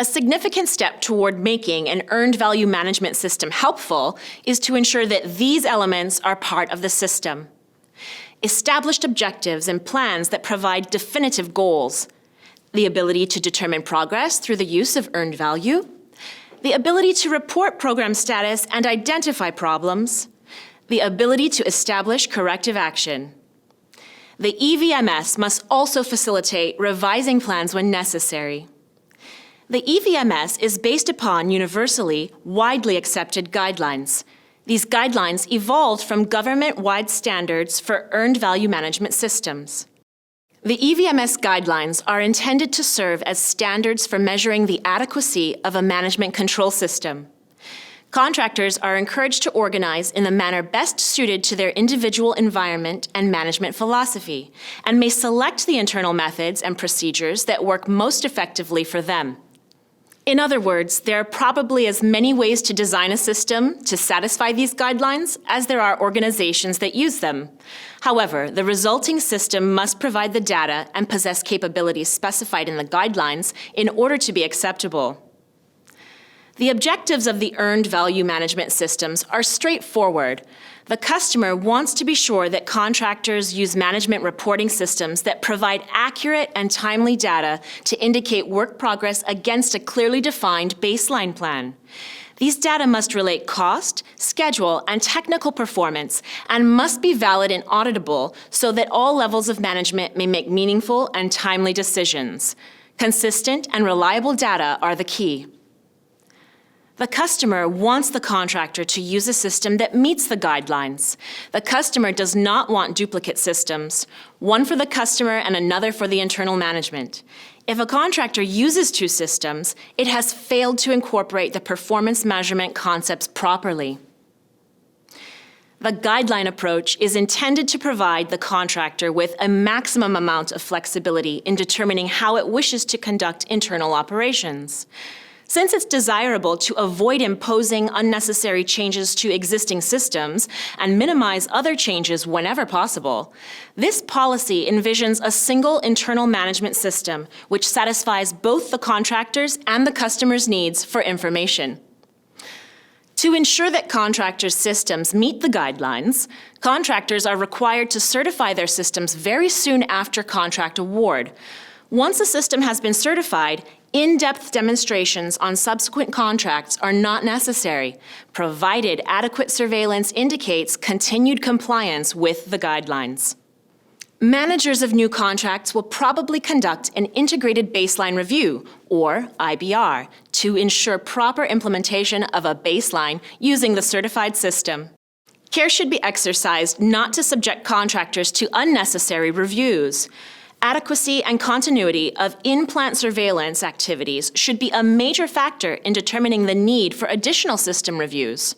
A significant step toward making an earned value management system helpful is to ensure that these elements are part of the system. Established objectives and plans that provide definitive goals, the ability to determine progress through the use of earned value, the ability to report program status and identify problems, the ability to establish corrective action. The EVMS must also facilitate revising plans when necessary. The EVMS is based upon universally, widely accepted guidelines. These guidelines evolved from government-wide standards for earned value management systems. The EVMS guidelines are intended to serve as standards for measuring the adequacy of a management control system. Contractors are encouraged to organize in the manner best suited to their individual environment and management philosophy, and may select the internal methods and procedures that work most effectively for them. In other words, there are probably as many ways to design a system to satisfy these guidelines as there are organizations that use them. However, the resulting system must provide the data and possess capabilities specified in the guidelines in order to be acceptable. The objectives of the earned value management systems are straightforward. The customer wants to be sure that contractors use management reporting systems that provide accurate and timely data to indicate work progress against a clearly defined baseline plan. These data must relate cost, schedule, and technical performance, and must be valid and auditable so that all levels of management may make meaningful and timely decisions. Consistent and reliable data are the key. The customer wants the contractor to use a system that meets the guidelines. The customer does not want duplicate systems, one for the customer and another for the internal management. If a contractor uses two systems, it has failed to incorporate the performance measurement concepts properly. The guideline approach is intended to provide the contractor with a maximum amount of flexibility in determining how it wishes to conduct internal operations. Since it's desirable to avoid imposing unnecessary changes to existing systems and minimize other changes whenever possible, this policy envisions a single internal management system which satisfies both the contractor's and the customer's needs for information. To ensure that contractors' systems meet the guidelines, contractors are required to certify their systems very soon after contract award. Once a system has been certified, in-depth demonstrations on subsequent contracts are not necessary, provided adequate surveillance indicates continued compliance with the guidelines. Managers of new contracts will probably conduct an integrated baseline review, or IBR, to ensure proper implementation of a baseline using the certified system. Care should be exercised not to subject contractors to unnecessary reviews. Adequacy and continuity of in-plant surveillance activities should be a major factor in determining the need for additional system reviews.